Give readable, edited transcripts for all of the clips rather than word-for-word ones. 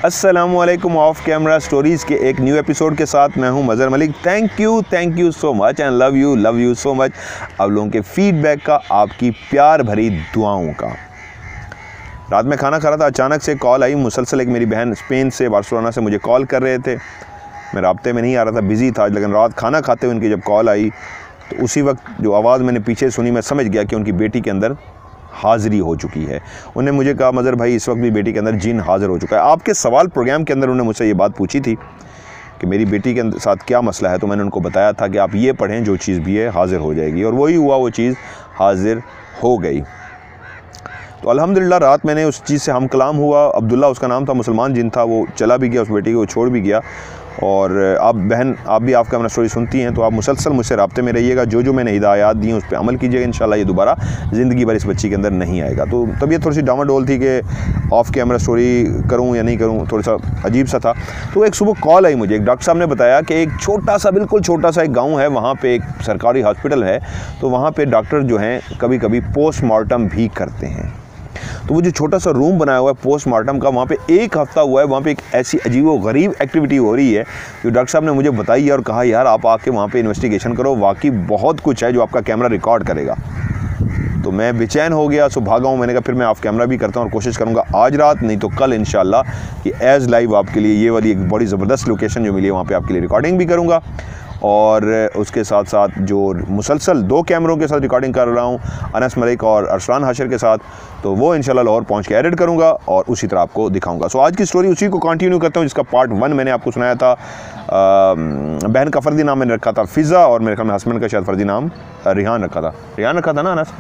अस्सलामुअलैकुम of camera stories के एक न्यू एपिसोड के साथ मैं हूं Mazhar Malik. Thank you so much and love you so much आप लोगों के फीडबैक का, आपकी प्यार भरी दुआओं का। रात में खाना खा रहा था, अचानक से कॉल आई। मुसलसल एक मेरी बहन स्पेन से, बार्सिलोना से मुझे कॉल कर रहे थे। मैं राब्ते में नहीं आ रहा था, बिज़ी था, लेकिन रात खाना खाते हुए उनकी जब कॉल आई तो उसी वक्त जो आवाज़ मैंने पीछे सुनी, मैं समझ गया कि उनकी बेटी के अंदर हाज़िरी हो चुकी है। उन्होंने मुझे कहा, मज़हर भाई इस वक्त भी बेटी के अंदर जिन हाज़िर हो चुका है। आपके सवाल प्रोग्राम के अंदर उन्होंने मुझसे ये बात पूछी थी कि मेरी बेटी के साथ क्या मसला है, तो मैंने उनको बताया था कि आप ये पढ़ें, जो चीज़ भी है हाज़िर हो जाएगी, और वही हुआ, वो चीज़ हाज़िर हो गई। तो अल्हम्दुलिल्लाह रात मैंने उस चीज़ से हम कलाम हुआ। अब्दुल्ला उसका नाम था, मुसलमान जिन था, वो चला भी गया, उस बेटी को छोड़ भी गया। और आप बहन, आप भी आपका मेरा स्टोरी सुनती हैं तो आप मुसलसल मुझसे राब्ते में रहिएगा। जो मैंने हिदायत दी हैं उस पर अमल कीजिएगा। इंशाल्लाह ये दोबारा ज़िंदगी भर इस बच्ची के अंदर नहीं आएगा। तो तबीयत थोड़ी सी डामाडोल थी कि ऑफ कैमरा स्टोरी करूं या नहीं करूं, थोड़ा सा अजीब सा था। तो एक सुबह कॉल आई मुझे, एक डॉक्टर साहब ने बताया कि एक छोटा सा, बिल्कुल छोटा सा एक गाँव है, वहाँ पर एक सरकारी हॉस्पिटल है, तो वहाँ पर डॉक्टर जो हैं कभी कभी पोस्टमार्टम भी करते हैं। तो वो जो छोटा सा रूम बनाया हुआ है पोस्टमार्टम का, वहाँ पे एक हफ़्ता हुआ है, वहाँ पे एक ऐसी अजीब व गरीब एक्टिविटी हो रही है जो डॉक्टर साहब ने मुझे बताई है और कहा यार आप आके वहाँ पे इन्वेस्टिगेशन करो, वाकई बहुत कुछ है जो आपका कैमरा रिकॉर्ड करेगा। तो मैं बेचैन हो गया, सो भागा हूँ। मैंने कहा फिर मैं ऑफ कैमरा भी करता हूँ और कोशिश करूँगा आज रात नहीं तो कल इंशाल्लाह कि एज़ लाइव आपके लिए ये वाली एक बड़ी ज़बरदस्त लोकेशन जो मिली है वहाँ पर आपके लिए रिकॉर्डिंग भी करूँगा। और उसके साथ साथ जो मुसलसल 2 कैमरों के साथ रिकॉर्डिंग कर रहा हूँ, अनस मलिक और अरसलान हाशिर के साथ, तो वो इंशाल्लाह लाहौर पहुँच के एडिट करूँगा और उसी तरह आपको दिखाऊँगा। सो आज की स्टोरी उसी को कंटिन्यू करता हूँ जिसका पार्ट 1 मैंने आपको सुनाया था। बहन का फ़र्जी नाम मैंने रखा था फ़िज़ा, और मेरे ख्याल में हस्बैंड का शायद फ़र्जी नाम रिहान रखा था ना अनस?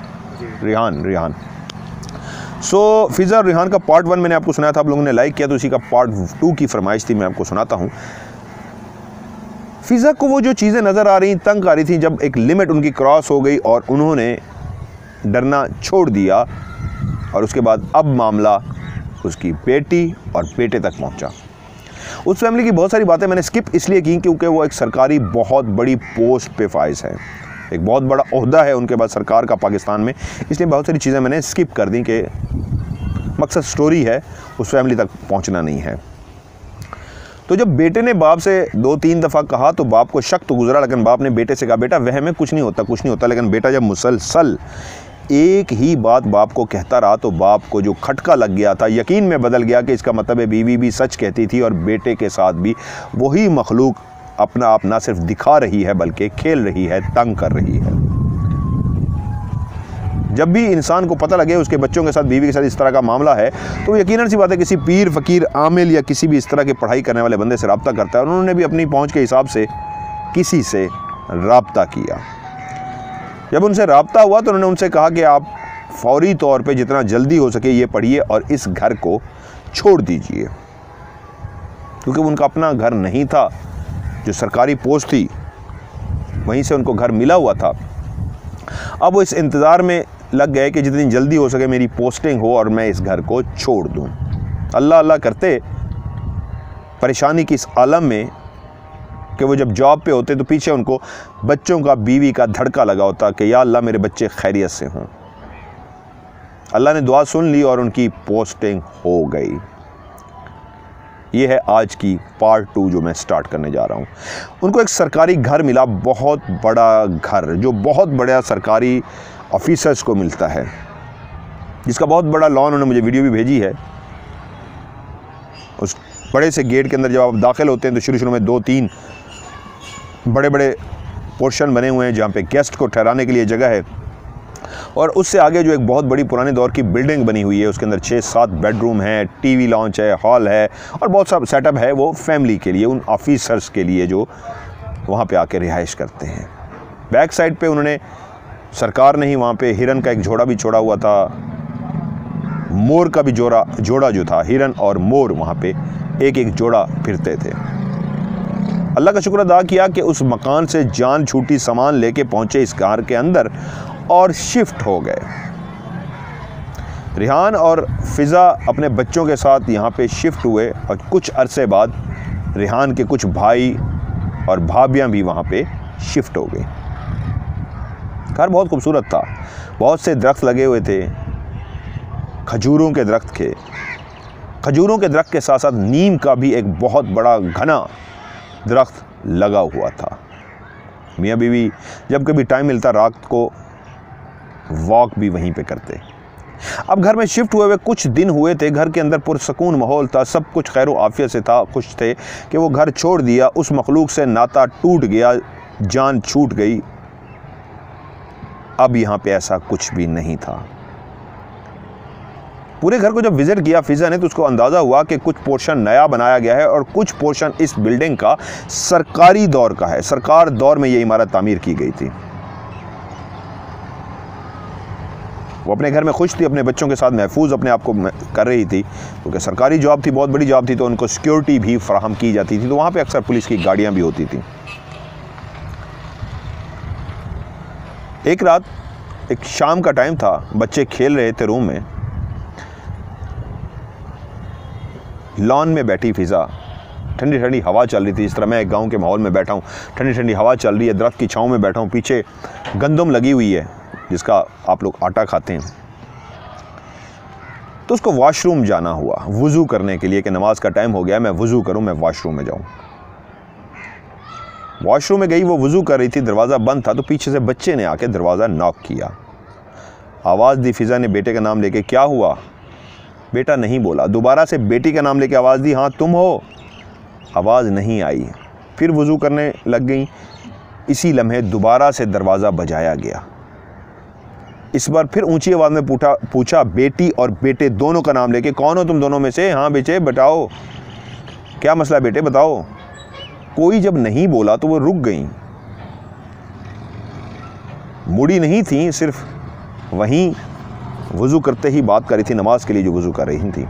रिहान। सो फ़िज़ा और रिहान का पार्ट 1 मैंने आपको सुनाया था, आप लोगों ने लाइक किया, तो उसी का पार्ट 2 की फरमाइश थी, मैं आपको सुनाता हूँ। फ़िज़ा को वो जो चीज़ें नज़र आ रही, तंग आ रही थी, जब एक लिमिट उनकी क्रॉस हो गई और उन्होंने डरना छोड़ दिया, और उसके बाद अब मामला उसकी बेटी और बेटे तक पहुंचा। उस फैमिली की बहुत सारी बातें मैंने स्किप इसलिए की क्योंकि वो एक सरकारी बहुत बड़ी पोस्ट पे फाइज है, एक बहुत बड़ा ओहदा है उनके पास सरकार का पाकिस्तान में, इसलिए बहुत सारी चीज़ें मैंने स्किप कर दी कि मकसद स्टोरी है, उस फैमिली तक पहुँचना नहीं है। तो जब बेटे ने बाप से 2-3 दफ़ा कहा तो बाप को शक तो गुजरा, लेकिन बाप ने बेटे से कहा बेटा वह में कुछ नहीं होता। लेकिन बेटा जब मुसलसल एक ही बात बाप को कहता रहा तो बाप को जो खटका लग गया था, यकीन में बदल गया कि इसका मतलब है बीवी भी सच कहती थी और बेटे के साथ भी वही मखलूक अपना आप ना सिर्फ दिखा रही है बल्कि खेल रही है, तंग कर रही है। जब भी इंसान को पता लगे उसके बच्चों के साथ, बीवी के साथ इस तरह का मामला है, तो यकीनन सी बात है किसी पीर, फ़कीर, आमिल या किसी भी इस तरह की पढ़ाई करने वाले बंदे से रब्ता करता है। और उन्होंने भी अपनी पहुंच के हिसाब से किसी से रब्ता किया। जब उनसे रब्ता हुआ तो उन्होंने उनसे कहा कि आप फौरी तौर पे जितना जल्दी हो सके ये पढ़िए और इस घर को छोड़ दीजिए, क्योंकि उनका अपना घर नहीं था, जो सरकारी पोस्ट थी वहीं से उनको घर मिला हुआ था। अब वो इस इंतज़ार में लग गए कि जितनी जल्दी हो सके मेरी पोस्टिंग हो और मैं इस घर को छोड़ दूं। अल्लाह अल्लाह करते परेशानी की इस आलम में कि वो जब जॉब पे होते तो पीछे उनको बच्चों का, बीवी का धड़का लगा होता कि या अल्लाह मेरे बच्चे खैरियत से हों। अल्लाह ने दुआ सुन ली और उनकी पोस्टिंग हो गई। ये है आज की पार्ट 2 जो मैं स्टार्ट करने जा रहा हूँ। उनको एक सरकारी घर मिला, बहुत बड़ा घर, जो बहुत बड़ा सरकारी ऑफिसर्स को मिलता है, जिसका बहुत बड़ा लॉन, उन्होंने मुझे वीडियो भी भेजी है। उस बड़े से गेट के अंदर जब आप दाखिल होते हैं तो शुरू में 2-3 बड़े बड़े पोर्शन बने हुए हैं जहाँ पे गेस्ट को ठहराने के लिए जगह है, और उससे आगे जो एक बहुत बड़ी पुराने दौर की बिल्डिंग बनी हुई है, उसके अंदर 6-7 बेडरूम हैं, टीवी लॉन्च है, हॉल है, और बहुत सा सेटअप है वो फैमिली के लिए, उन ऑफिसर्स के लिए जो वहाँ पे आके रिहाइश करते हैं। बैक साइड पे उन्होंने, सरकार ने ही वहाँ पे हिरन का एक जोड़ा भी छोड़ा हुआ था, मोर का भी जोड़ा जो था, हिरन और मोर वहाँ पे एक एक जोड़ा फिरते थे। अल्लाह का शुक्र अदा किया कि उस मकान से जान छूटी, सामान लेके पहुँचे इस घर के अंदर और शिफ्ट हो गए। रिहान और फ़िज़ा अपने बच्चों के साथ यहाँ पे शिफ्ट हुए और कुछ अरसे बाद रिहान के कुछ भाई और भाभियाँ भी वहाँ पे शिफ्ट हो गई। घर बहुत खूबसूरत था, बहुत से दरख्त लगे हुए थे, खजूरों के दरख्त थे, खजूरों के दरख्त के साथ साथ नीम का भी एक बहुत बड़ा घना दरख्त लगा हुआ था। मियाँ बीवी जब कभी टाइम मिलता रात को वॉक भी वहीं पे करते। अब घर में शिफ्ट हुए हुए कुछ दिन हुए थे, घर के अंदर पुरसकून माहौल था, सब कुछ खैर आफियत से था, खुश थे कि वो घर छोड़ दिया, उस मखलूक से नाता टूट गया, जान छूट गई। अब यहाँ पे ऐसा कुछ भी नहीं था। पूरे घर को जब विजिट किया फिजा ने तो उसको अंदाज़ा हुआ कि कुछ पोर्शन नया बनाया गया है और कुछ पोर्शन इस बिल्डिंग का सरकारी दौर का है। सरकार दौर में ये इमारत तामीर की गई थी। वो अपने घर में खुश थी, अपने बच्चों के साथ महफूज अपने आप को कर रही थी, क्योंकि सरकारी जॉब थी, बहुत बड़ी जॉब थी, तो उनको सिक्योरिटी भी फराहम की जाती थी, तो वहाँ पे अक्सर पुलिस की गाड़ियाँ भी होती थी। एक रात, एक शाम का टाइम था, बच्चे खेल रहे थे रूम में। लॉन में बैठी फिजा, ठंडी ठंडी हवा चल रही थी। इस तरह मैं एक गाँव के माहौल में बैठा हूँ, ठंडी ठंडी हवा चल रही है, दरख्त की छाँव में बैठा हूँ, पीछे गंदम लगी हुई है जिसका आप लोग आटा खाते हैं। तो उसको वॉशरूम जाना हुआ वज़ू करने के लिए कि नमाज का टाइम हो गया, मैं वज़ू करूं, मैं वॉशरूम में जाऊं। वॉशरूम में गई, वो वज़ू कर रही थी, दरवाज़ा बंद था, तो पीछे से बच्चे ने आके दरवाज़ा नॉक किया। आवाज़ दी, फिजा ने बेटे का नाम लेके, क्या हुआ? बेटा नहीं बोला। दोबारा से बेटी का नाम लेके आवाज़ दी, हाँ तुम हो? आवाज़ नहीं आई। फिर वज़ू करने लग गई। इसी लम्हे दोबारा से दरवाज़ा बजाया गया। इस बार फिर ऊंची आवाज़ में पूछा बेटी और बेटे दोनों का नाम लेके, कौन हो तुम दोनों में से? हाँ बेटे बताओ, क्या मसला बेटे बताओ। कोई जब नहीं बोला तो वो रुक गई, मुड़ी नहीं थी, सिर्फ वहीं वज़ू करते ही बात कर रही थी, नमाज के लिए जो वज़ू कर रही थी।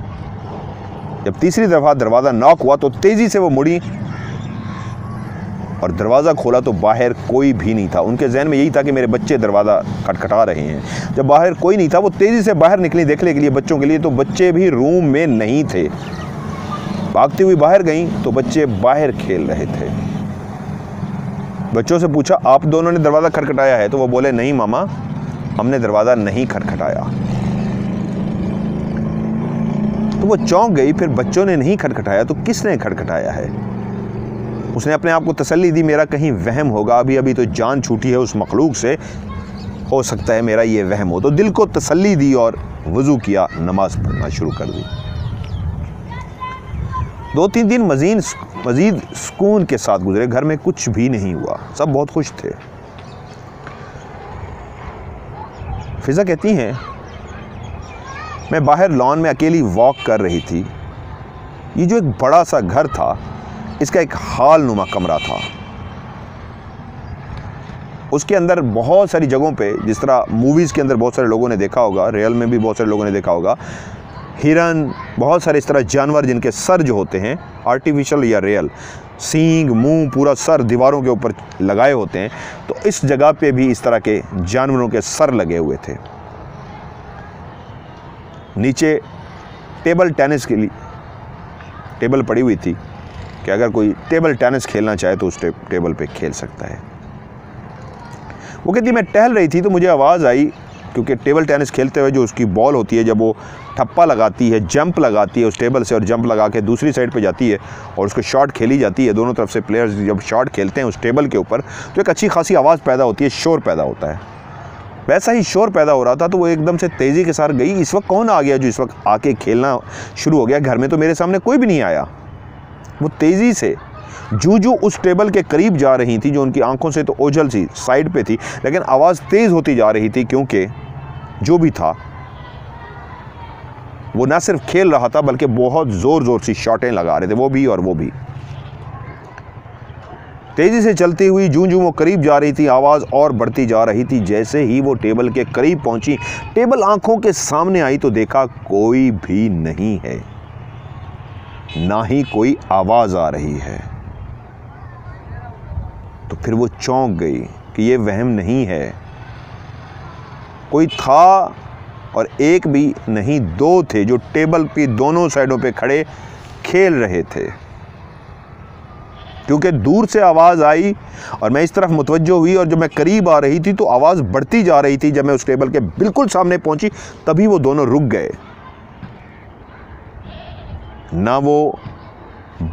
जब तीसरी दफ़ा दरवाज़ा नॉक हुआ तो तेज़ी से वो मुड़ी और दरवाज़ा खोला तो बाहर कोई भी नहीं था। उनके जहन में यही था कि मेरे बच्चे दरवाज़ा खटखटा रहे हैं। जब बाहर कोई नहीं था, वो तेज़ी से बाहर निकली देखने के लिए बच्चों के लिए, तो बच्चे भी रूम में नहीं थे। भागती हुई बाहर गई तो बच्चे बाहर खेल रहे थे। बच्चों से पूछा, आप दोनों ने दरवाज़ा खटखटाया है? तो वो बोले, नहीं मामा, हमने दरवाज़ा नहीं खटखटाया। तो वो चौंक गई, फिर बच्चों ने नहीं खटखटाया तो किसने खटखटाया है? उसने अपने आप को तसल्ली दी, मेरा कहीं वहम होगा, अभी अभी तो जान छूटी है उस मखलूक से, हो सकता है मेरा ये वहम हो। तो दिल को तसल्ली दी और वज़ू किया, नमाज पढ़ना शुरू कर दी। 2-3 दिन मज़ीद सुकून के साथ गुजरे, घर में कुछ भी नहीं हुआ, सब बहुत खुश थे। फिजा कहती हैं, मैं बाहर लॉन में अकेली वॉक कर रही थी। ये जो एक बड़ा सा घर था, इसका एक हाल नुमा कमरा था। उसके अंदर बहुत सारी जगहों पे, जिस तरह मूवीज़ के अंदर बहुत सारे लोगों ने देखा होगा, रियल में भी बहुत सारे लोगों ने देखा होगा, हिरन, बहुत सारे इस तरह जानवर जिनके सर जो होते हैं, आर्टिफिशियल या रियल, सींग, मुंह, पूरा सर दीवारों के ऊपर लगाए होते हैं, तो इस जगह पे भी इस तरह के जानवरों के सर लगे हुए थे। नीचे टेबल टेनिस के लिए टेबल पड़ी हुई थी कि अगर कोई टेबल टेनिस खेलना चाहे तो उस टेबल पे खेल सकता है। वो कहती, मैं टहल रही थी तो मुझे आवाज़ आई, क्योंकि टेबल टेनिस खेलते हुए जो उसकी बॉल होती है, जब वो ठप्पा लगाती है, जंप लगाती है उस टेबल से और जंप लगा के दूसरी साइड पे जाती है और उसको शॉट खेली जाती है, दोनों तरफ से प्लेयर्स जब शॉट खेलते हैं उस टेबल के ऊपर, तो एक अच्छी खासी आवाज़ पैदा होती है, शोर पैदा होता है। वैसा ही शोर पैदा हो रहा था, तो वो एकदम से तेज़ी के साथ गई। इस वक्त कौन आ गया जो इस वक्त आके खेलना शुरू हो गया? घर में तो मेरे सामने कोई भी नहीं आया। वो तेज़ी से जू उस टेबल के करीब जा रही थी, जो उनकी आंखों से तो ओझल सी साइड पे थी, लेकिन आवाज़ तेज़ होती जा रही थी, क्योंकि जो भी था वो ना सिर्फ खेल रहा था बल्कि बहुत ज़ोर से शॉटें लगा रहे थे, वो भी और वो भी। तेज़ी से चलती हुई जूं वो करीब जा रही थी, आवाज़ और बढ़ती जा रही थी। जैसे ही वो टेबल के करीब पहुंची, टेबल आंखों के सामने आई तो देखा कोई भी नहीं है, ना ही कोई आवाज़ आ रही है। तो फिर वो चौंक गई कि ये वहम नहीं है, कोई था और एक भी नहीं, 2 थे जो टेबल पे दोनों साइडों पे खड़े खेल रहे थे। क्योंकि दूर से आवाज़ आई और मैं इस तरफ मुतवज्जो हुई, और जब मैं करीब आ रही थी तो आवाज़ बढ़ती जा रही थी। जब मैं उस टेबल के बिल्कुल सामने पहुंची तभी वो दोनों रुक गए। ना वो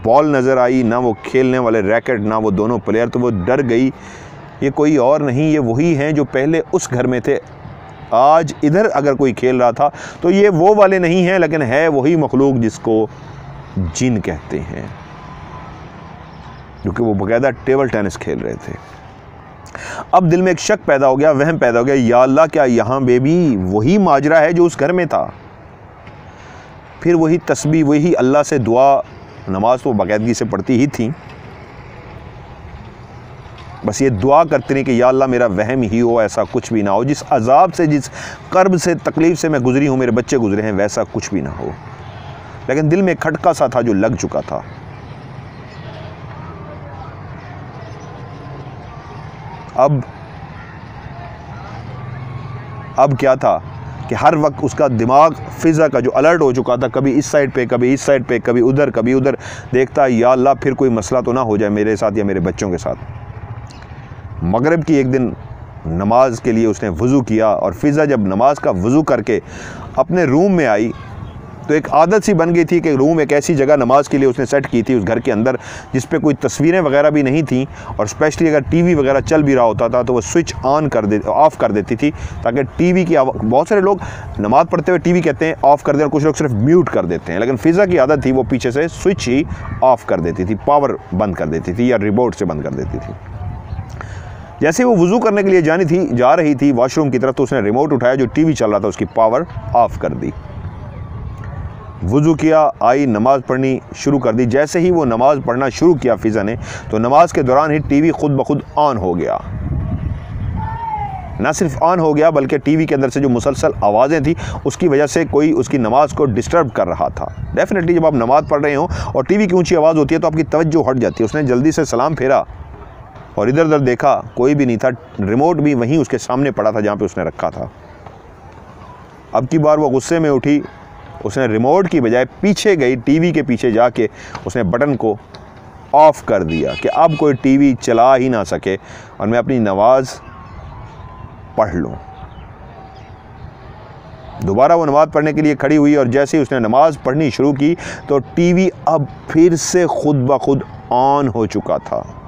बॉल नज़र आई, ना वो खेलने वाले रैकेट, ना वो दोनों प्लेयर। तो वो डर गई, ये कोई और नहीं, ये वही हैं जो पहले उस घर में थे। आज इधर अगर कोई खेल रहा था तो ये वो वाले नहीं हैं, लेकिन है वही मखलूक जिसको जिन कहते हैं, क्योंकि वो बाकायदा टेबल टेनिस खेल रहे थे। अब दिल में एक शक पैदा हो गया, वहम पैदा हो गया, या अल्लाह क्या यहाँ बेबी वही माजरा है जो उस घर में था? फिर वही तस्बीह, वही अल्लाह से दुआ, नमाज तो बाकायदगी से पढ़ती ही थी, बस ये दुआ करते नहीं कि या अल्लाह मेरा वहम ही हो, ऐसा कुछ भी ना हो, जिस अजाब से, जिस कर्ब से, तकलीफ़ से मैं गुजरी हूँ, मेरे बच्चे गुजरे हैं, वैसा कुछ भी ना हो। लेकिन दिल में खटका सा था जो लग चुका था। अब क्या था कि हर वक्त उसका दिमाग फ़िज़ा का जो अलर्ट हो चुका था, कभी इस साइड पे, कभी इस साइड पे, कभी उधर देखता, या अल्लाह फिर कोई मसला तो ना हो जाए मेरे साथ या मेरे बच्चों के साथ। मगरिब की एक दिन नमाज के लिए उसने वज़ू किया, और फ़िज़ा जब नमाज का वज़ू करके अपने रूम में आई तो एक आदत सी बन गई थी कि रूम एक ऐसी जगह नमाज के लिए उसने सेट की थी उस घर के अंदर जिस पे कोई तस्वीरें वगैरह भी नहीं थी, और स्पेशली अगर टीवी वगैरह चल भी रहा होता था तो वो स्विच ऑफ़ कर देती थी, ताकि टीवी की बहुत सारे लोग नमाज़ पढ़ते हुए टीवी कहते हैं ऑफ़ कर दें, और कुछ लोग सिर्फ म्यूट कर देते हैं, लेकिन फ़िज़ा की आदत थी वो पीछे से स्विच ही ऑफ़ कर देती थी, पावर बंद कर देती थी या रिमोट से बंद कर देती थी। जैसे वो वज़ू करने के लिए जा रही थी वॉशरूम की तरफ, तो उसने रिमोट उठाया, जो टीवी चल रहा था उसकी पावर ऑफ़ कर दी। वज़ू किया, आई, नमाज़ पढ़नी शुरू कर दी। जैसे ही वो नमाज़ पढ़ना शुरू किया फ़िज़ा ने, तो नमाज़ के दौरान ही टीवी खुद ब खुद ऑन हो गया। ना सिर्फ ऑन हो गया, बल्कि टीवी के अंदर से जो मुसलसल आवाज़ें थी उसकी वजह से कोई उसकी नमाज़ को डिस्टर्ब कर रहा था। डेफिनेटली जब आप नमाज़ पढ़ रहे हो और टीवी की ऊँची आवाज़ होती है तो आपकी तवज्जो हट जाती है। उसने जल्दी से सलाम फेरा और इधर उधर देखा, कोई भी नहीं था। रिमोट भी वहीं उसके सामने पड़ा था जहाँ पर उसने रखा था। अब की बार वो गुस्से में उठी, उसने रिमोट की बजाय पीछे गई, टीवी के पीछे जाके उसने बटन को ऑफ़ कर दिया कि अब कोई टीवी चला ही ना सके और मैं अपनी नमाज पढ़ लूँ। दोबारा वो नमाज़ पढ़ने के लिए खड़ी हुई, और जैसे ही उसने नमाज़ पढ़नी शुरू की तो टीवी अब फिर से खुद ब खुद ऑन हो चुका था।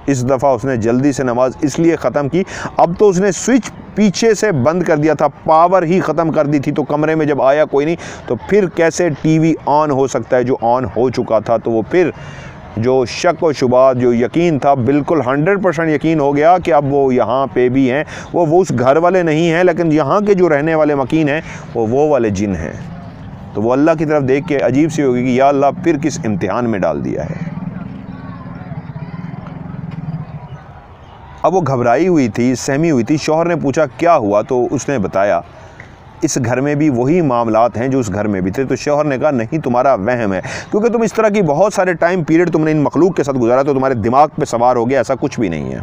इस दफ़ा उसने जल्दी से नमाज इसलिए ख़त्म की, अब तो उसने स्विच पीछे से बंद कर दिया था, पावर ही ख़त्म कर दी थी। तो कमरे में जब आया कोई नहीं, तो फिर कैसे टीवी ऑन हो सकता है जो ऑन हो चुका था। तो वो फिर जो शक व शुबात, जो यकीन था, बिल्कुल 100% यकीन हो गया कि अब वो यहाँ पे भी हैं। वो उस घर वाले नहीं हैं, लेकिन यहाँ के जो रहने वाले मकीन हैं वो वाले जिन हैं। तो वो अल्लाह की तरफ देख के अजीब सी होगी कि या अल्लाह फिर किस इम्तिहान में डाल दिया है। अब वो घबराई हुई थी, सहमी हुई थी। शौहर ने पूछा क्या हुआ, तो उसने बताया इस घर में भी वही मामलात हैं जो उस घर में भी थे। तो शौहर ने कहा नहीं, तुम्हारा वहम है, क्योंकि तुम इस तरह की बहुत सारे टाइम पीरियड तुमने इन मखलूक के साथ गुजारा तो तुम्हारे दिमाग पे सवार हो गया, ऐसा कुछ भी नहीं है।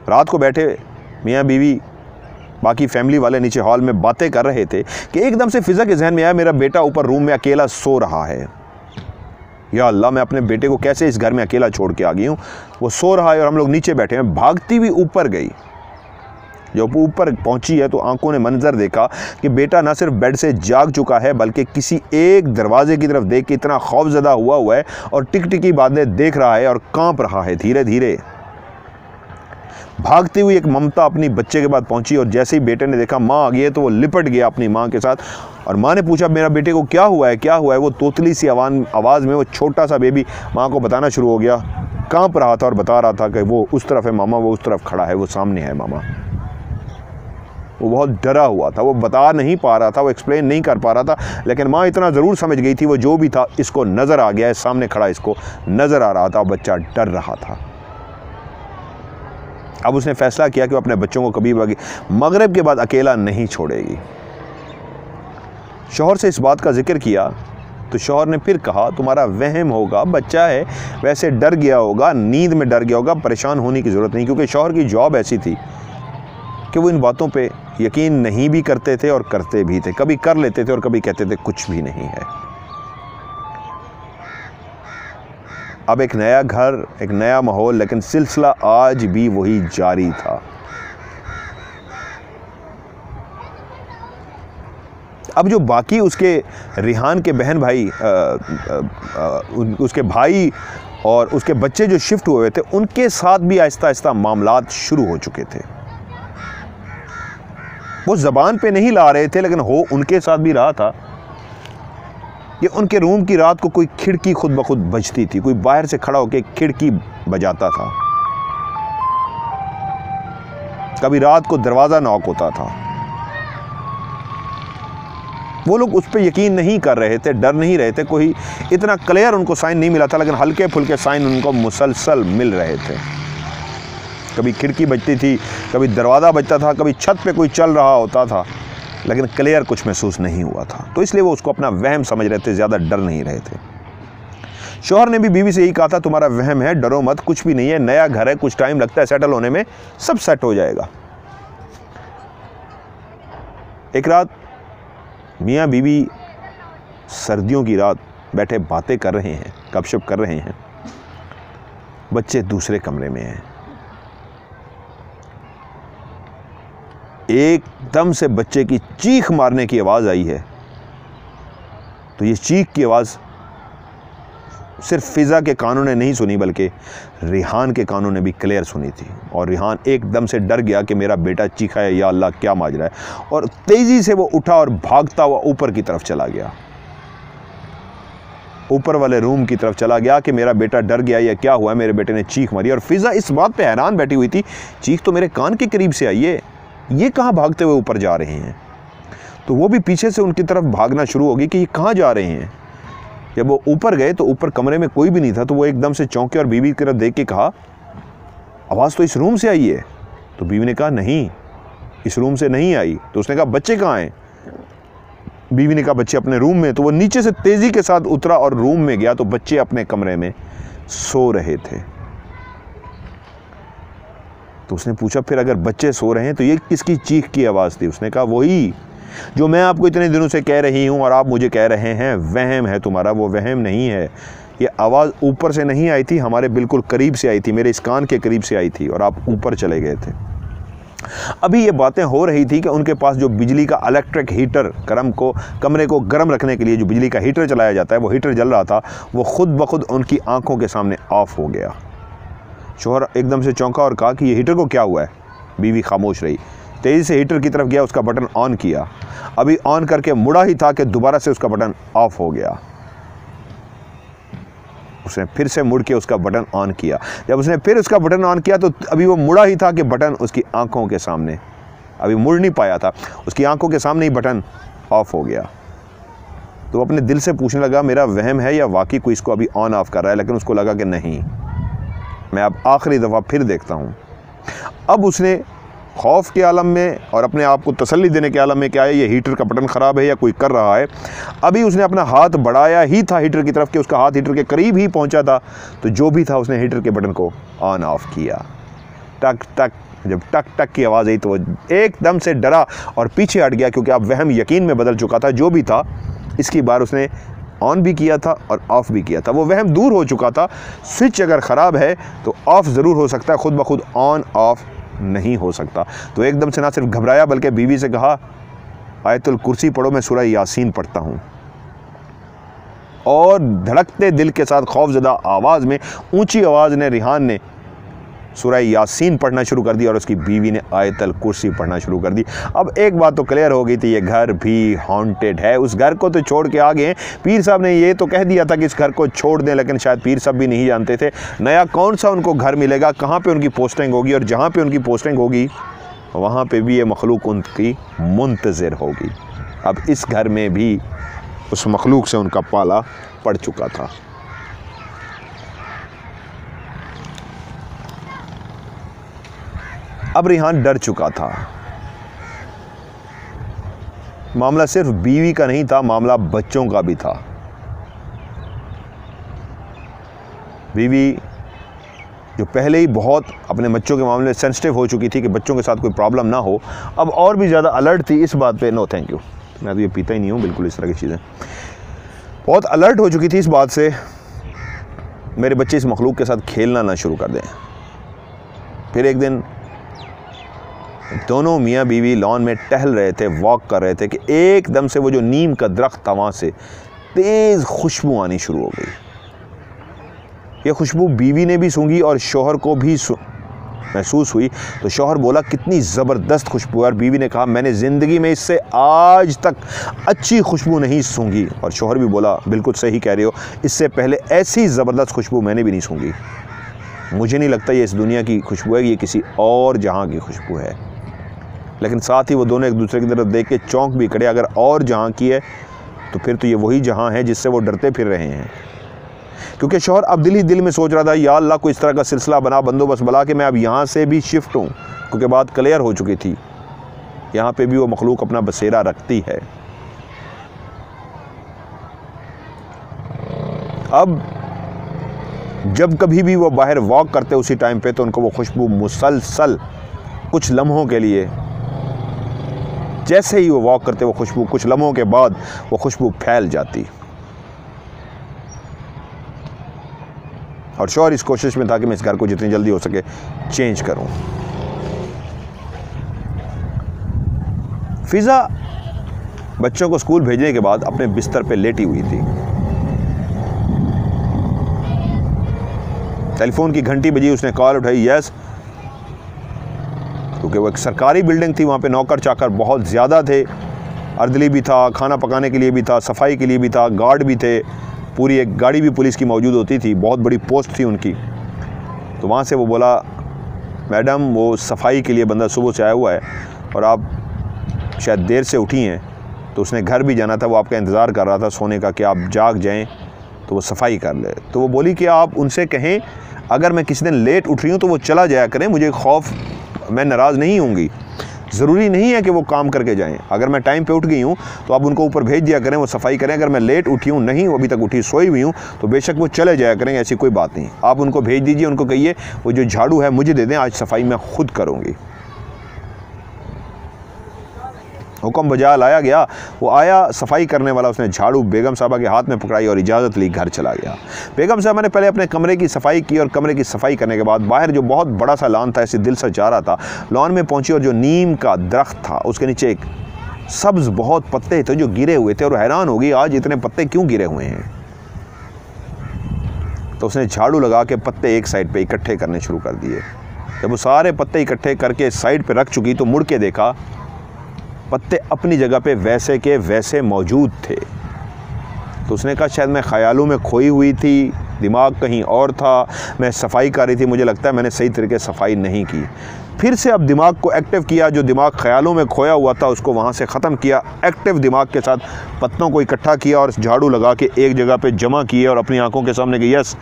रात को बैठे मियाँ बीवी, बाकी फैमिली वाले नीचे हॉल में बातें कर रहे थे कि एकदम से फ़िज़ा के जहन में आया मेरा बेटा ऊपर रूम में अकेला सो रहा है। या अल्लाह, मैं अपने बेटे को कैसे इस घर में अकेला छोड़ के आ गई हूँ। वो सो रहा है और हम लोग नीचे बैठे हैं। भागती हुई ऊपर गई, जब ऊपर पहुंची है तो आंखों ने मंजर देखा कि बेटा ना सिर्फ बेड से जाग चुका है, बल्कि किसी एक दरवाजे की तरफ देख के इतना खौफजदा हुआ है और टिकटिकी बातें देख रहा है और कांप रहा है धीरे धीरे। भागती हुई एक ममता अपनी बच्चे के बाद पहुंची, और जैसे ही बेटे ने देखा माँ आ गई है तो वो लिपट गया अपनी माँ के साथ। और माँ ने पूछा मेरा बेटे को क्या हुआ है, क्या हुआ है। वो तोतली सी आवाज़ में वो छोटा सा बेबी माँ को बताना शुरू हो गया, कांप रहा था और बता रहा था कि वो उस तरफ है मामा, वो उस तरफ खड़ा है, वो सामने है मामा। वो बहुत डरा हुआ था, वो बता नहीं पा रहा था, वो एक्सप्लेन नहीं कर पा रहा था, लेकिन माँ इतना ज़रूर समझ गई थी, वो जो भी था इसको नज़र आ गया है, सामने खड़ा इसको नज़र आ रहा था, बच्चा डर रहा था। अब उसने फ़ैसला किया कि वो अपने बच्चों को कभी मगरिब के बाद अकेला नहीं छोड़ेगी। शौहर से इस बात का जिक्र किया तो शौहर ने फिर कहा तुम्हारा वहम होगा, बच्चा है, वैसे डर गया होगा, नींद में डर गया होगा, परेशान होने की ज़रूरत नहीं। क्योंकि शौहर की जॉब ऐसी थी कि वो इन बातों पे यकीन नहीं भी करते थे और करते भी थे। कभी कर लेते थे और कभी कहते थे कुछ भी नहीं है। अब एक नया घर, एक नया माहौल, लेकिन सिलसिला आज भी वही जारी था। अब जो बाकी उसके रिहान के बहन भाई उसके भाई और उसके बच्चे जो शिफ्ट हुए थे, उनके साथ भी आहिस्ता आहिस्ता मामलात शुरू हो चुके थे। वो ज़बान पे नहीं ला रहे थे, लेकिन हो उनके साथ भी रहा था। ये उनके रूम की रात को कोई खिड़की खुद ब खुद बजती थी, कोई बाहर से खड़ा होकर खिड़की बजाता था, कभी रात को दरवाज़ा नॉक होता था। वो लोग उस पर यकीन नहीं कर रहे थे, डर नहीं रहे थे, कोई इतना क्लियर उनको साइन नहीं मिला था, लेकिन हल्के फुल्के साइन उनको मुसलसल मिल रहे थे। कभी खिड़की बजती थी, कभी दरवाज़ा बजता था, कभी छत पे कोई चल रहा होता था, लेकिन क्लियर कुछ महसूस नहीं हुआ था। तो इसलिए वो उसको अपना वहम समझ रहे थे, ज़्यादा डर नहीं रहे थे। शौहर ने भी बीवी से यही कहा था, तुम्हारा वहम है, डरो मत, कुछ भी नहीं है, नया घर है, कुछ टाइम लगता है सेटल होने में, सब सेट हो जाएगा। एक रात मियाँ बीवी सर्दियों की रात बैठे बातें कर रहे हैं, गपशप कर रहे हैं। बच्चे दूसरे कमरे में हैं। एकदम से बच्चे की चीख मारने की आवाज़ आई है। तो ये चीख की आवाज़ सिर्फ फिज़ा के कानों ने नहीं सुनी, बल्कि रिहान के कानों ने भी क्लियर सुनी थी। और रिहान एकदम से डर गया कि मेरा बेटा चीखा है, या अल्लाह क्या माजरा है, और तेज़ी से वो उठा और भागता हुआ ऊपर की तरफ चला गया, ऊपर वाले रूम की तरफ चला गया कि मेरा बेटा डर गया या क्या हुआ, मेरे बेटे ने चीख मारी। और फिज़ा इस बात पे हैरान बैठी हुई थी, चीख तो मेरे कान के करीब से आई है, ये कहाँ भागते हुए ऊपर जा रहे हैं। तो वो भी पीछे से उनकी तरफ भागना शुरू हो गई कि ये कहाँ जा रहे हैं। जब वो ऊपर गए तो ऊपर कमरे में कोई भी नहीं था। तो वो एकदम से चौंके और बीवी की तरफ देख के कहा, आवाज़ तो इस रूम से आई है। तो बीवी ने कहा, नहीं, इस रूम से नहीं आई। तो उसने कहा, बच्चे कहाँ हैं? बीवी ने कहा, बच्चे अपने रूम में। तो वो नीचे से तेज़ी के साथ उतरा और रूम में गया, तो बच्चे अपने कमरे में सो रहे थे। तो उसने पूछा, फिर अगर बच्चे सो रहे हैं तो ये किसकी चीख की आवाज़ थी? उसने कहा, वही जो मैं आपको इतने दिनों से कह रही हूँ और आप मुझे कह रहे हैं वहम है तुम्हारा, वो वहम नहीं है। ये आवाज़ ऊपर से नहीं आई थी, हमारे बिल्कुल करीब से आई थी, मेरे इस कान के करीब से आई थी, और आप ऊपर चले गए थे। अभी ये बातें हो रही थी कि उनके पास जो बिजली का इलेक्ट्रिक हीटर, कमरे को गर्म रखने के लिए जो बिजली का हीटर चलाया जाता है, वो हीटर जल रहा था। वो खुद ब खुद उनकी आंखों के सामने ऑफ हो गया। शौहर एकदम से चौंका और कहा कि ये हीटर को क्या हुआ है? बीवी खामोश रही। तेज़ी से हीटर की तरफ गया, उसका बटन ऑन किया। अभी ऑन करके मुड़ा ही था कि दोबारा से उसका बटन ऑफ हो गया। उसने फिर से मुड़ के उसका बटन ऑन किया। जब उसने फिर उसका बटन ऑन किया तो अभी वो मुड़ा ही था कि बटन उसकी आंखों के सामने, अभी मुड़ नहीं पाया था, उसकी आंखों के सामने ही बटन ऑफ हो गया। तो अपने दिल से पूछने लगा, मेरा वहम है या वाकई कोई इसको अभी ऑन ऑफ कर रहा है? लेकिन उसको लगा कि नहीं, मैं अब आखिरी दफ़ा फिर देखता हूँ। अब उसने खौफ के आलम में और अपने आप को तसल्ली देने के आलम में, क्या है ये हीटर का बटन ख़राब है या कोई कर रहा है, अभी उसने अपना हाथ बढ़ाया ही था हीटर की तरफ कि उसका हाथ हीटर के करीब ही पहुंचा था। तो जो भी था उसने हीटर के बटन को ऑन ऑफ किया। टक टक, जब टक टक की आवाज़ आई तो वो एकदम से डरा और पीछे हट गया, क्योंकि अब वहम यकीन में बदल चुका था। जो भी था इसकी बार उसने ऑन भी किया था और ऑफ़ भी किया था। वो वहम दूर हो चुका था। स्विच अगर ख़राब है तो ऑफ़ ज़रूर हो सकता है, खुद ब खुद ऑन ऑफ़ नहीं हो सकता। तो एकदम से ना सिर्फ घबराया बल्कि बीवी से कहा, आयतुल कुर्सी पढ़ो, मैं सूरह यासीन पढ़ता हूँ। और धड़कते दिल के साथ खौफज़दा आवाज़ में, ऊंची आवाज़ ने रिहान ने सूरह यासीन पढ़ना शुरू कर दी और उसकी बीवी ने आयतुल कुर्सी पढ़ना शुरू कर दी। अब एक बात तो क्लियर हो गई थी, ये घर भी हॉन्टेड है। उस घर को तो छोड़ के आ गए। पीर साहब ने ये तो कह दिया था कि इस घर को छोड़ दें, लेकिन शायद पीर साहब भी नहीं जानते थे नया कौन सा उनको घर मिलेगा, कहाँ पे उनकी पोस्टिंग होगी, और जहाँ पे उनकी पोस्टिंग होगी वहाँ पे भी ये मखलूक उनकी मुंतज़िर होगी। अब इस घर में भी उस मखलूक से उनका पाला पड़ चुका था। अब रिहान डर चुका था। मामला सिर्फ बीवी का नहीं था, मामला बच्चों का भी था। बीवी जो पहले ही बहुत अपने बच्चों के मामले में सेंसिटिव हो चुकी थी कि बच्चों के साथ कोई प्रॉब्लम ना हो, अब और भी ज़्यादा अलर्ट थी इस बात पे। नो थैंक यू, मैं तो ये पीता ही नहीं हूँ बिल्कुल, इस तरह की चीज़ें। बहुत अलर्ट हो चुकी थी इस बात से, मेरे बच्चे इस मखलूक के साथ खेलना ना शुरू कर दें। फिर एक दिन दोनों मियाँ बीवी लॉन में टहल रहे थे, वॉक कर रहे थे कि एकदम से वो जो नीम का दरख्त था वहाँ से तेज़ खुशबू आनी शुरू हो गई। ये खुशबू बीवी ने भी सूंघी और शौहर को भी महसूस हुई। तो शौहर बोला कितनी ज़बरदस्त खुशबू है, और बीवी ने कहा मैंने ज़िंदगी में इससे आज तक अच्छी खुशबू नहीं सूंघी। और शौहर भी बोला बिल्कुल सही कह रहे हो, इससे पहले ऐसी ज़बरदस्त खुशबू मैंने भी नहीं सूंघी। मुझे नहीं लगता ये इस दुनिया की खुशबू है, ये किसी और जहाँ की खुशबू है। लेकिन साथ ही वो दोनों एक दूसरे की तरफ देख के चौंक भी खड़े, अगर और जहाँ की है तो फिर तो ये वही जहाँ है जिससे वो डरते फिर रहे हैं। क्योंकि शौहर अब दिल ही दिल में सोच रहा था, या अल्लाह कोई इस तरह का सिलसिला बना, बंदोबस्त बना कि मैं अब यहाँ से भी शिफ्ट हूँ, क्योंकि बात क्लियर हो चुकी थी, यहाँ पे भी वो मखलूक अपना बसेरा रखती है। अब जब कभी भी वो बाहर वॉक करते उसी टाइम पे, तो उनको वो खुशबू मुसलसल कुछ लम्हों के लिए, जैसे ही वो वॉक करते वो खुशबू कुछ लम्हों के बाद वो खुशबू फैल जाती। और शौहर इस कोशिश में था कि मैं इस घर को जितनी जल्दी हो सके चेंज करूं। फिज़ा बच्चों को स्कूल भेजने के बाद अपने बिस्तर पे लेटी हुई थी। टेलीफोन की घंटी बजी, उसने कॉल उठाई। यस, क्योंकि वो एक सरकारी बिल्डिंग थी, वहाँ पे नौकर चाकर बहुत ज़्यादा थे, अर्दली भी था, खाना पकाने के लिए भी था, सफाई के लिए भी था, गार्ड भी थे, पूरी एक गाड़ी भी पुलिस की मौजूद होती थी, बहुत बड़ी पोस्ट थी उनकी। तो वहाँ से वो बोला मैडम वो सफाई के लिए बंदा सुबह से आया हुआ है और आप शायद देर से उठी हैं, तो उसने घर भी जाना था, वो आपका इंतज़ार कर रहा था सोने का कि आप जाग जाएं तो वो सफाई कर ले। तो वो बोली कि आप उनसे कहें अगर मैं किसी दिन लेट उठ रही हूँ तो वो चला जाया करें, मुझे खौफ, मैं नाराज़ नहीं होंगी, ज़रूरी नहीं है कि वो काम करके जाएं। अगर मैं टाइम पे उठ गई हूँ तो आप उनको ऊपर भेज दिया करें, वो सफाई करें। अगर मैं लेट उठी हूँ, नहीं अभी तक उठी, सोई हुई हूँ, तो बेशक वो चले जाया करें, ऐसी कोई बात नहीं। आप उनको भेज दीजिए, उनको कहिए वो जो झाड़ू है मुझे दे दें, आज सफाई मैं खुद करूँगी। हुक्म बजा लाया गया, वो आया सफाई करने वाला, उसने झाड़ू बेगम साहबा के हाथ में पकड़ाई और इजाज़त ली, घर चला गया। बेगम साहबा ने पहले अपने कमरे की सफाई की और कमरे की सफाई करने के बाद बाहर जो बहुत बड़ा सा लॉन था, ऐसे दिल से जा रहा था, लॉन में पहुंची और जो नीम का दरख्त था उसके नीचे एक सब्ज़ बहुत पत्ते थे जो गिरे हुए थे, और हैरान हो गई आज इतने पत्ते क्यों गिरे हुए हैं। तो उसने झाड़ू लगा के पत्ते एक साइड पर इकट्ठे करने शुरू कर दिए। जब वो सारे पत्ते इकट्ठे करके साइड पर रख चुकी तो मुड़ के देखा पत्ते अपनी जगह पे वैसे के वैसे मौजूद थे। तो उसने कहा शायद मैं ख्यालों में खोई हुई थी, दिमाग कहीं और था, मैं सफाई कर रही थी, मुझे लगता है मैंने सही तरीके से सफाई नहीं की। फिर से अब दिमाग को एक्टिव किया, जो दिमाग ख्यालों में खोया हुआ था उसको वहाँ से ख़त्म किया, एक्टिव दिमाग के साथ पत्तों को इकट्ठा किया और झाड़ू लगा के एक जगह पर जमा किए और अपनी आँखों के सामने कि यस,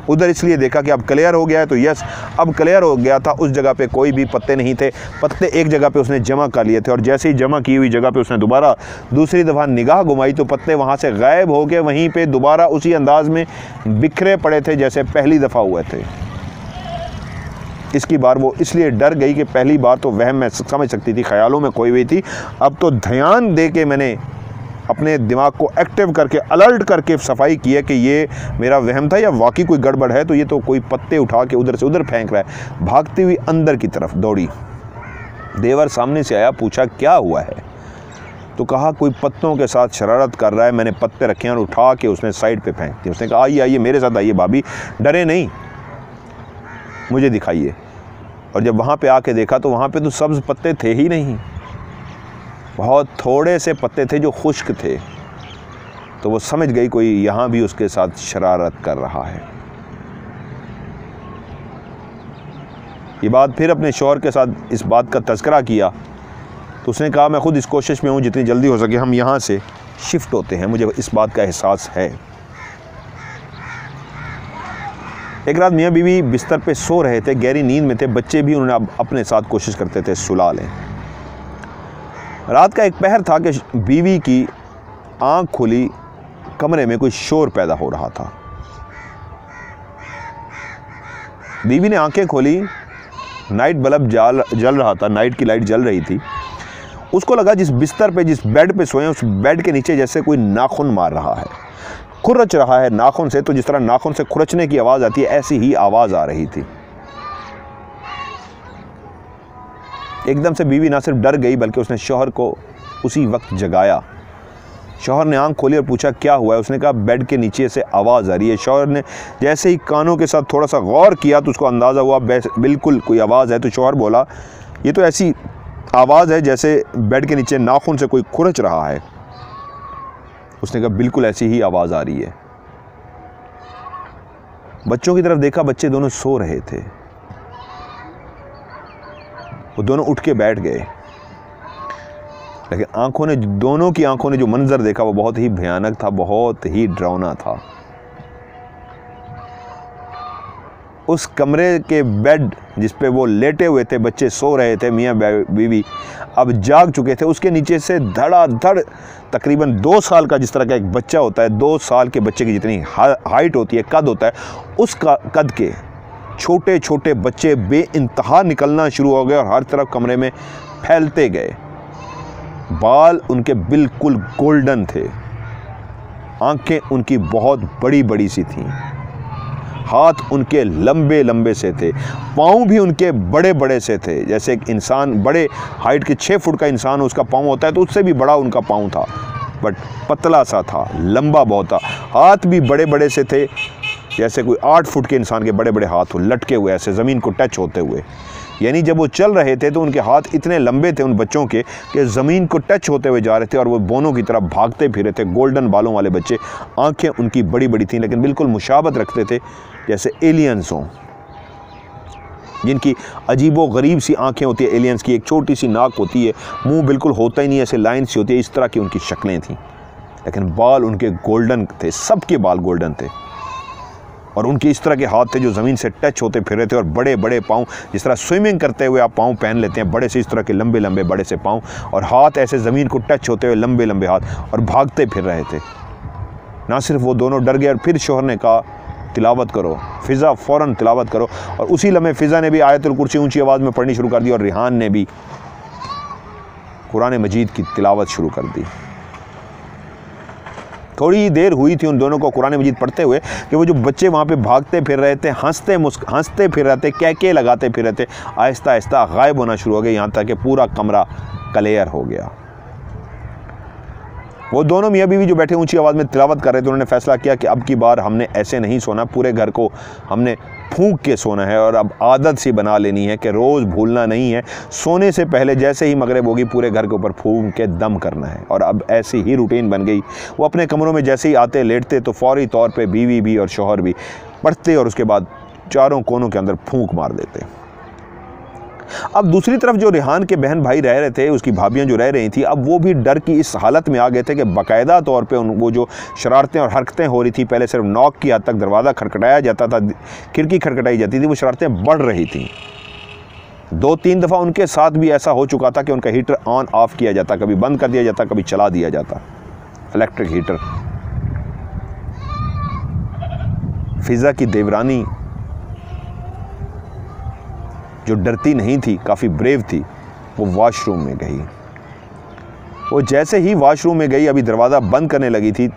उधर इसलिए देखा कि अब क्लियर हो गया है, तो यस अब क्लियर हो गया था। उस जगह पे कोई भी पत्ते नहीं थे, पत्ते एक जगह पे उसने जमा कर लिए थे, और जैसे ही जमा की हुई जगह पे उसने दोबारा दूसरी दफ़ा निगाह घुमाई तो पत्ते वहाँ से गायब हो गए, वहीं पे दोबारा उसी अंदाज में बिखरे पड़े थे जैसे पहली दफ़ा हुए थे। इसकी बार वो इसलिए डर गई कि पहली बार तो वहम मैं समझ सकती थी, ख्यालों में खोई हुई थी, अब तो ध्यान दे के मैंने अपने दिमाग को एक्टिव करके अलर्ट करके सफाई की है कि ये मेरा वहम था या वाकई कोई गड़बड़ है। तो ये तो कोई पत्ते उठा के उधर से उधर फेंक रहा है। भागती हुई अंदर की तरफ दौड़ी, देवर सामने से आया, पूछा क्या हुआ है। तो कहा कोई पत्तों के साथ शरारत कर रहा है, मैंने पत्ते रखे और उठा के उसने साइड पे फेंक दिए। उसने कहा आइए आइए मेरे साथ आइए भाभी, डरे नहीं, मुझे दिखाइए। और जब वहाँ पे आके देखा तो वहाँ पे तो सब्ज़ पत्ते थे ही नहीं, बहुत थोड़े से पत्ते थे जो खुश्क थे। तो वो समझ गई कोई यहाँ भी उसके साथ शरारत कर रहा है। ये बात फिर अपने शौहर के साथ इस बात का तज़किरा किया तो उसने कहा मैं खुद इस कोशिश में हूँ जितनी जल्दी हो सके हम यहाँ से शिफ्ट होते हैं, मुझे इस बात का एहसास है। एक रात मियाँ बीवी बिस्तर पे सो रहे थे, गहरी नींद में थे, बच्चे भी उन्होंने अपने साथ कोशिश करते थे सुला लें। रात का एक पहर था कि बीवी की आंख खुली, कमरे में कोई शोर पैदा हो रहा था। बीवी ने आंखें खोली, नाइट बल्ब जल रहा था, नाइट की लाइट जल रही थी। उसको लगा जिस बिस्तर पे, जिस बेड पे सोए उस बेड के नीचे जैसे कोई नाखून मार रहा है, खुरच रहा है नाखून से। तो जिस तरह नाखून से खुरचने की आवाज़ आती है ऐसी ही आवाज़ आ रही थी। एकदम से बीवी ना सिर्फ डर गई बल्कि उसने शौहर को उसी वक्त जगाया। शौहर ने आंख खोली और पूछा क्या हुआ है। उसने कहा बेड के नीचे से आवाज़ आ रही है। शौहर ने जैसे ही कानों के साथ थोड़ा सा गौर किया तो उसको अंदाज़ा हुआ बिल्कुल कोई आवाज़ है। तो शौहर बोला ये तो ऐसी आवाज़ है जैसे बेड के नीचे नाखून से कोई खुरच रहा है। उसने कहा बिल्कुल ऐसी ही आवाज़ आ रही है। बच्चों की तरफ देखा, बच्चे दोनों सो रहे थे। वो दोनों उठ के बैठ गए, लेकिन दोनों की आंखों ने जो मंजर देखा वो बहुत ही भयानक था, बहुत ही डरावना था। उस कमरे के बेड जिस पे वो लेटे हुए थे, बच्चे सो रहे थे, मियाँ बीवी अब जाग चुके थे, उसके नीचे से धड़ाधड़ तकरीबन 2 साल का जिस तरह का एक बच्चा होता है, 2 साल के बच्चे की जितनी हाइट होती है, कद होता है, उसका कद के छोटे छोटे बच्चे बेइंतहा निकलना शुरू हो गए और हर तरफ कमरे में फैलते गए। बाल उनके बिल्कुल गोल्डन थे, आंखें उनकी बहुत बड़ी बड़ी सी थीं, हाथ उनके लंबे लंबे से थे, पाँव भी उनके बड़े बड़े से थे। जैसे एक इंसान बड़े हाइट के 6 फुट का इंसान उसका पाँव होता है तो उससे भी बड़ा उनका पाँव था, बट पतला सा था, लंबा बहुत था। हाथ भी बड़े बड़े से थे, जैसे कोई 8 फुट के इंसान के बड़े बड़े हाथ हो, लटके हुए ऐसे ज़मीन को टच होते हुए। यानी जब वो चल रहे थे तो उनके हाथ इतने लंबे थे उन बच्चों के कि ज़मीन को टच होते हुए जा रहे थे और वो बोनों की तरफ भागते फिर रहे थे। गोल्डन बालों वाले बच्चे, आंखें उनकी बड़ी बड़ी थीं, लेकिन बिल्कुल मुशाबत रखते थे जैसे एलियंस हों, जिनकी अजीबो गरीब सी आंखें होती है एलियंस की, एक छोटी सी नाक होती है, मुंह बिल्कुल होता ही नहीं, ऐसे लाइन सी होती है, इस तरह की उनकी शक्लें थीं। लेकिन बाल उनके गोल्डन थे, सबके बाल गोल्डन थे और उनके इस तरह के हाथ थे जो ज़मीन से टच होते फिर रहे थे और बड़े बड़े पाँव, जिस तरह स्विमिंग करते हुए आप पाँव पहन लेते हैं, बड़े से इस तरह के लंबे लंबे बड़े से पाँव और हाथ ऐसे ज़मीन को टच होते हुए लंबे लंबे हाथ, और भागते फिर रहे थे। ना सिर्फ वो दोनों डर गए और फिर शौहर ने कहा तिलावत करो, फ़िज़ा फ़ौरन तिलावत करो, और उसी लम्हे फ़िज़ा ने भी आयतुल कुर्सी ऊँची आवाज़ में पढ़नी शुरू कर दी और रिहान ने भी कुरान मजीद की तिलावत शुरू कर दी। थोड़ी देर हुई थी उन दोनों को कुरान मजीद पढ़ते हुए कि वो जो बच्चे वहाँ पे भागते फिर रहे थे, हंसते फिर रहे थे, कैके लगाते फिर रहे थे, आहिस्ता आहिस्ता गायब होना शुरू हो गए, यहाँ तक कि पूरा कमरा क्लियर हो गया। वो दोनों मियाँ बीवी जो बैठे ऊंची आवाज़ में तिलावत कर रहे थे, उन्होंने फैसला किया कि अब की बार हमने ऐसे नहीं सोना, पूरे घर को हमने फूंक के सोना है और अब आदत सी बना लेनी है कि रोज़ भूलना नहीं है, सोने से पहले जैसे ही मगरिब होगी पूरे घर के ऊपर फूंक के दम करना है। और अब ऐसी ही रूटीन बन गई। वो अपने कमरों में जैसे ही आते लेटते तो फौरी तौर पर बीवी भी और शौहर भी पढ़ते और उसके बाद चारों कोनों के अंदर फूंक मार देते। अब दूसरी तरफ जो रिहान के बहन भाई रह रहे थे, उसकी भाभियां जो रह रही थी, अब वो भी डर की इस हालत में आ गए थे कि बाकायदा तौर पे वो जो शरारतें और हरकतें हो रही थी, पहले सिर्फ नॉक की हद तक दरवाज़ा खटखटाया जाता था, खिड़की खटखटाई जाती थी, वो शरारतें बढ़ रही थी। 2-3 दफ़ा उनके साथ भी ऐसा हो चुका था कि उनका हीटर ऑन ऑफ किया जाता, कभी बंद कर दिया जाता, कभी चला दिया जाता, इलेक्ट्रिक हीटर। फ़िज़ा की देवरानी जो डरती नहीं थी, काफ़ी ब्रेव थी, वो वॉशरूम में गई। वो जैसे ही वॉशरूम में गई, अभी दरवाज़ा बंद करने लगी थी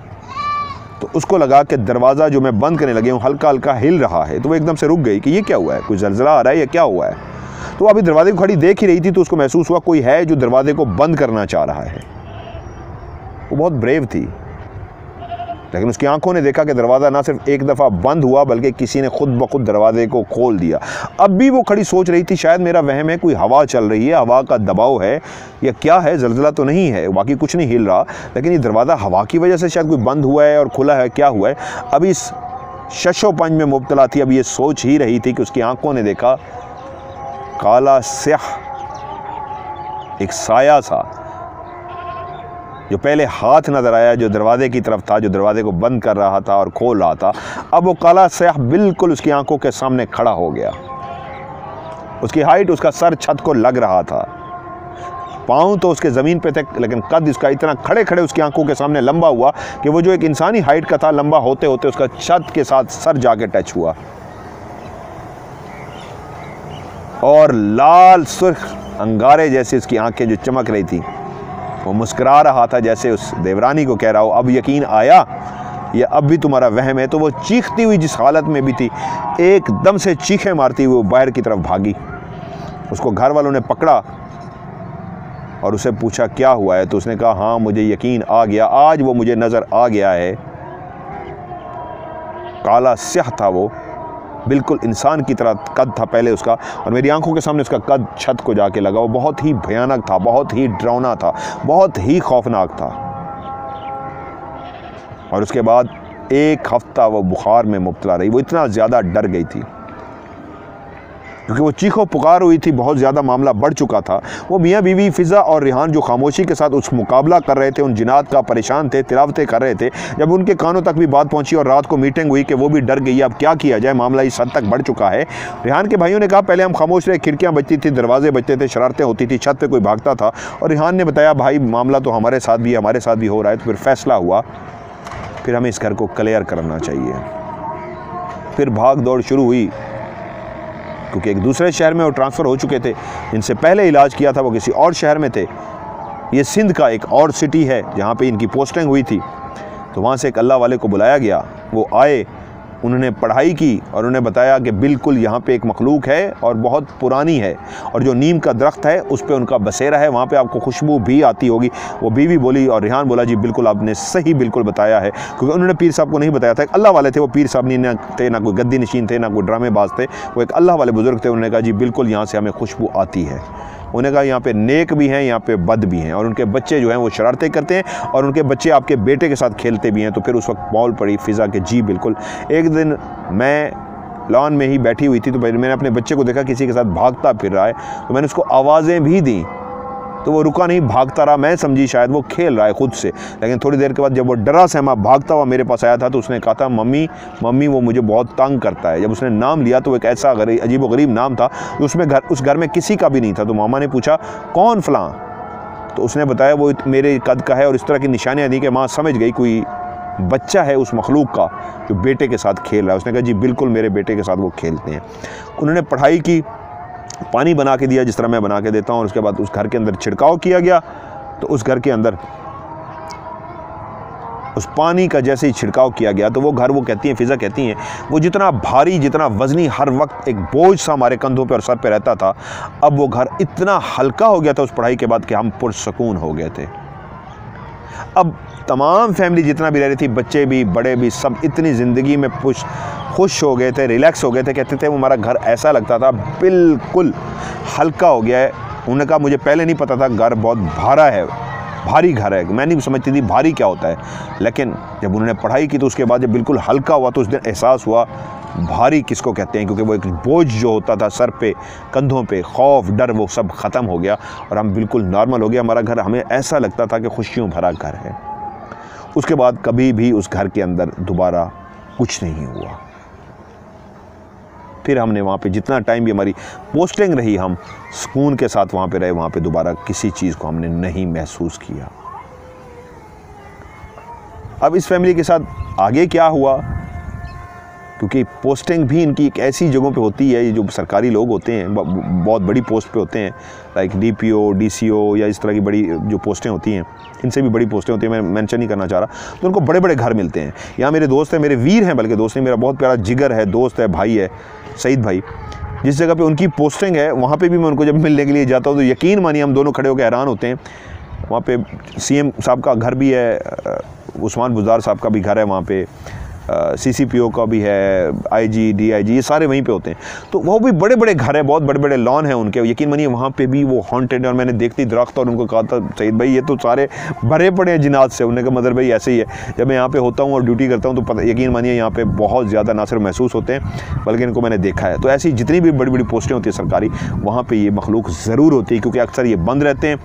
तो उसको लगा कि दरवाज़ा जो मैं बंद करने लगी हूँ हल्का हल्का हिल रहा है, तो वो एकदम से रुक गई कि ये क्या हुआ है, कोई ज़लज़ला आ रहा है या क्या हुआ है। तो अभी दरवाजे को खड़ी देख ही रही थी तो उसको महसूस हुआ कोई है जो दरवाजे को बंद करना चाह रहा है। वो बहुत ब्रेव थी, लेकिन उसकी आंखों ने देखा कि दरवाज़ा ना सिर्फ एक दफ़ा बंद हुआ बल्कि किसी ने खुद ब खुद दरवाजे को खोल दिया। अब भी वो खड़ी सोच रही थी शायद मेरा वहम है, कोई हवा चल रही है, हवा का दबाव है या क्या है, ज़लज़ला तो नहीं है, बाकी कुछ नहीं हिल रहा, लेकिन ये दरवाज़ा हवा की वजह से शायद कोई बंद हुआ है और खुला है, क्या हुआ है। अब इस शशोपंज में मुब्तला थी, अब ये सोच ही रही थी कि उसकी आंखों ने देखा काला स्याह एक साया सा, जो पहले हाथ नज़र आया जो दरवाजे की तरफ था, जो दरवाजे को बंद कर रहा था और खोल रहा था, अब वो काला स्याह बिल्कुल उसकी आंखों के सामने खड़ा हो गया। उसकी हाइट, उसका सर छत को लग रहा था, पाँव तो उसके ज़मीन पे थे, लेकिन कद उसका इतना खड़े खड़े उसकी आंखों के सामने लंबा हुआ कि वो जो एक इंसानी हाइट का था, लंबा होते होते उसका छत के साथ सर जाके टच हुआ। और लाल सुर्ख अंगारे जैसे उसकी आंखें जो चमक रही थी, वो मुस्कुरा रहा था जैसे उस देवरानी को कह रहा हो अब यकीन आया या अब भी तुम्हारा वहम है। तो वो चीखती हुई जिस हालत में भी थी, एकदम से चीखें मारती हुई वो बाहर की तरफ भागी। उसको घर वालों ने पकड़ा और उसे पूछा क्या हुआ है, तो उसने कहा हाँ मुझे यकीन आ गया, आज वो मुझे नज़र आ गया है। काला स्याह था वो, बिल्कुल इंसान की तरह कद था पहले उसका, और मेरी आंखों के सामने उसका कद छत को जाके लगा। वो बहुत ही भयानक था, बहुत ही डरावना था, बहुत ही खौफनाक था। और उसके बाद 1 हफ्ता वो बुखार में मुब्तला रही। वो इतना ज़्यादा डर गई थी क्योंकि वो चीखो पुकार हुई थी, बहुत ज़्यादा मामला बढ़ चुका था। वो मियाँ बीवी फ़िज़ा और रिहान जो खामोशी के साथ उस मुकाबला कर रहे थे, उन जिनात का परेशान थे, तिलावतें कर रहे थे, जब उनके कानों तक भी बात पहुंची और रात को मीटिंग हुई कि वो भी डर गई, अब क्या किया जाए, मामला इस हद तक बढ़ चुका है। रिहान के भाइयों ने कहा पहले हम खामोश रहे, खिड़कियाँ बजती थी, दरवाजे बजते थे, शरारतें होती थी, छत पर कोई भागता था। और रिहान ने बताया भाई मामला तो हमारे साथ भी हो रहा है। तो फिर फैसला हुआ, फिर हमें इस घर को क्लियर करना चाहिए। फिर भाग दौड़ शुरू हुई क्योंकि एक दूसरे शहर में वो ट्रांसफ़र हो चुके थे। जिनसे पहले इलाज किया था वो किसी और शहर में थे। ये सिंध का एक और सिटी है जहाँ पे इनकी पोस्टिंग हुई थी। तो वहाँ से एक अल्लाह वाले को बुलाया गया, वो आए, उन्होंने पढ़ाई की और उन्हें बताया कि बिल्कुल यहाँ पे एक मखलूक है और बहुत पुरानी है, और जो नीम का दरख्त है उस पर उनका बसेरा है, वहाँ पे आपको खुशबू भी आती होगी। वो बीवी बोली और रिहान बोला जी बिल्कुल आपने सही बिल्कुल बताया है, क्योंकि उन्होंने पीर साहब को नहीं बताया था। एक अल्लाह वाले थे, वो पीर साहब नहीं थे, ना कोई गद्दी नशीन थे, ना कोई ड्रामेबाज थे, वो एक अल्लाह वाले बुजुर्ग थे। उन्होंने कहा जी बिल्कुल यहाँ से हमें खुशबू आती है। उन्होंने कहा यहाँ पे नेक भी हैं, यहाँ पे बद भी हैं, और उनके बच्चे जो हैं वो शरारतें करते हैं और उनके बच्चे आपके बेटे के साथ खेलते भी हैं। तो फिर उस वक्त मौल पड़ी फ़िज़ा के जी बिल्कुल। एक दिन मैं लॉन में ही बैठी हुई थी, तो मैंने अपने बच्चे को देखा किसी के साथ भागता फिर रहा है, तो मैंने उसको आवाज़ें भी दी, तो वो रुका नहीं, भागता रहा। मैं समझी शायद वो खेल रहा है खुद से, लेकिन थोड़ी देर के बाद जब वो डरा सहमा भागता हुआ मेरे पास आया था, तो उसने कहा था मम्मी मम्मी वो मुझे बहुत तंग करता है। जब उसने नाम लिया तो एक ऐसा अजीब व गरीब नाम था, तो उसमें उस घर में किसी का भी नहीं था। तो मामा ने पूछा कौन फ़लाँ, तो उसने बताया वो मेरे कद का है, और इस तरह की निशानियाँ दी कि माँ समझ गई कोई बच्चा है उस मखलूक का जो बेटे के साथ खेल रहा है। उसने कहा जी बिल्कुल मेरे बेटे के साथ वो खेलते हैं। उन्होंने पढ़ाई की, पानी बना के दिया जिस तरह मैं बना के देता हूँ, और उसके बाद उस घर के अंदर छिड़काव किया गया। तो उस घर के अंदर उस पानी का जैसे ही छिड़काव किया गया तो वो घर, वो कहती हैं फ़िज़ा कहती हैं, वो जितना भारी जितना वज़नी हर वक्त एक बोझ सा हमारे कंधों पे और सर पे रहता था, अब वो घर इतना हल्का हो गया था उस पढ़ाई के बाद कि हम पुरसकून हो गए थे। अब तमाम फैमिली जितना भी रह रही थी, बच्चे भी बड़े भी, सब इतनी ज़िंदगी में खुश हो गए थे, रिलैक्स हो गए थे। कहते थे वो हमारा घर ऐसा लगता था बिल्कुल हल्का हो गया है। उन्होंने कहा मुझे पहले नहीं पता था घर बहुत भारी घर है, मैं नहीं समझती थी भारी क्या होता है, लेकिन जब उन्होंने पढ़ाई की तो उसके बाद जब बिल्कुल हल्का हुआ तो उस दिन एहसास हुआ भारी किसको कहते हैं, क्योंकि वो एक बोझ जो होता था सर पे, कंधों पे, खौफ, डर, वो सब ख़त्म हो गया और हम बिल्कुल नॉर्मल हो गया। हमारा घर, हमें ऐसा लगता था कि खुशियों भरा घर है। उसके बाद कभी भी उस घर के अंदर दोबारा कुछ नहीं हुआ। फिर हमने वहाँ पे जितना टाइम भी हमारी पोस्टिंग रही, हम सुकून के साथ वहाँ पे रहे। वहाँ पे दोबारा किसी चीज़ को हमने नहीं महसूस किया। अब इस फैमिली के साथ आगे क्या हुआ, क्योंकि पोस्टिंग भी इनकी एक ऐसी जगहों पे होती है, ये जो सरकारी लोग होते हैं बहुत बड़ी पोस्ट पे होते हैं, लाइक डीपीओ, डीसीओ या इस तरह की बड़ी जो पोस्टें होती हैं, इनसे भी बड़ी पोस्टें होती हैं, मैं मेंशन नहीं करना चाह रहा। तो उनको बड़े बड़े घर मिलते हैं। यहाँ मेरे दोस्त हैं, मेरे वीर हैं, बल्कि दोस्त नहीं, मेरा बहुत प्यारा जिगर है, दोस्त है, भाई है, सईद भाई। जिस जगह पे उनकी पोस्टिंग है वहाँ पे भी मैं उनको जब मिलने के लिए जाता हूँ तो यकीन मानिए हम दोनों खड़े होकर हैरान होते हैं। वहाँ पे सीएम साहब का घर भी है, उस्मान बुज़दार साहब का भी घर है वहाँ पे, सीसीपीओ का भी है, आईजी, डीआईजी, ये सारे वहीं पे होते हैं। तो वो भी बड़े बड़े घर हैं, बहुत बड़े बड़े लॉन हैं उनके। यकीन मानिए वहाँ पे भी वो हॉन्टेड है। और मैंने देखती दरख्त और उनको कहा था सईद भाई ये तो सारे भरे पड़े हैं जिनात से। उन्होंने कहा मदर भाई ऐसे ही है। जब मैं यहाँ पे होता हूँ और ड्यूटी करता हूँ तो पता, यकीन मानिए यहाँ पे बहुत ज़्यादा ना सिर्फ महसूस होते हैं बल्कि इनको मैंने देखा है। तो ऐसी जितनी भी बड़ी बड़ी पोस्टें होती हैं सरकारी, वहाँ पर ये मखलूक ज़रूर होती है, क्योंकि अक्सर ये बंद रहते हैं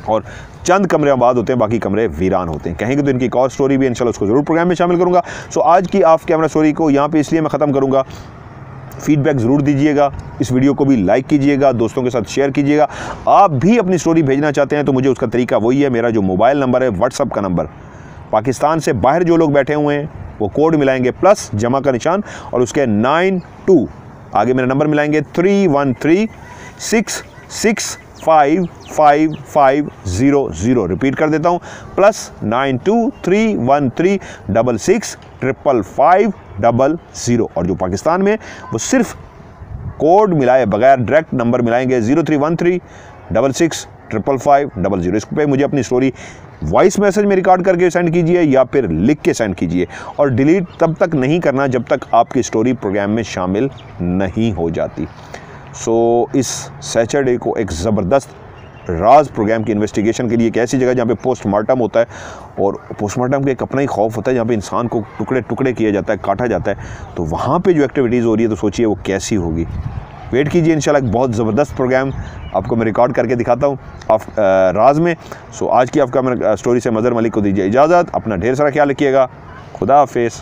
और चंद कमरे आबाद होते हैं, बाकी कमरे वीरान होते हैं। कहेंगे तो इनकी एक और स्टोरी भी इंशाल्लाह उसको ज़रूर प्रोग्राम में शामिल करूंगा। सो आज की ऑफ कैमरा स्टोरी को यहाँ पे इसलिए मैं ख़त्म करूंगा। फीडबैक ज़रूर दीजिएगा, इस वीडियो को भी लाइक कीजिएगा, दोस्तों के साथ शेयर कीजिएगा। आप भी अपनी स्टोरी भेजना चाहते हैं तो मुझे उसका तरीका वही है, मेरा जो मोबाइल नंबर है, व्हाट्सअप का नंबर। पाकिस्तान से बाहर जो लोग बैठे हुए हैं वो कोड मिलाएंगे प्लस जमा का निशान और उसके 92 आगे मेरा नंबर मिलाएंगे 313665500। रिपीट कर देता हूँ, +9231366550। और जो पाकिस्तान में वो सिर्फ कोड मिलाए बगैर डायरेक्ट नंबर मिलाएंगे 031366 55500। इस पे मुझे अपनी स्टोरी वॉइस मैसेज में रिकॉर्ड करके सेंड कीजिए या फिर लिख के सेंड कीजिए, और डिलीट तब तक नहीं करना जब तक आपकी स्टोरी प्रोग्राम में शामिल नहीं हो जाती। सो इस सैटरडे को एक ज़बरदस्त राज प्रोग्राम की इन्वेस्टिगेशन के लिए एक ऐसी जगह जहाँ पे पोस्टमार्टम होता है, और पोस्टमार्टम का एक अपना ही खौफ होता है, जहाँ पे इंसान को टुकड़े टुकड़े किया जाता है, काटा जाता है, तो वहाँ पे जो एक्टिविटीज़ हो रही है तो सोचिए वो कैसी होगी। वेट कीजिए, इंशाल्लाह एक बहुत ज़बरदस्त प्रोग्राम आपको मैं रिकॉर्ड करके दिखाता हूँ राज में। सो आज की आपका स्टोरी से मज़हर मलिक को दीजिए इजाज़त। अपना ढेर सारा ख्याल रखिएगा। खुदा हाफिज़।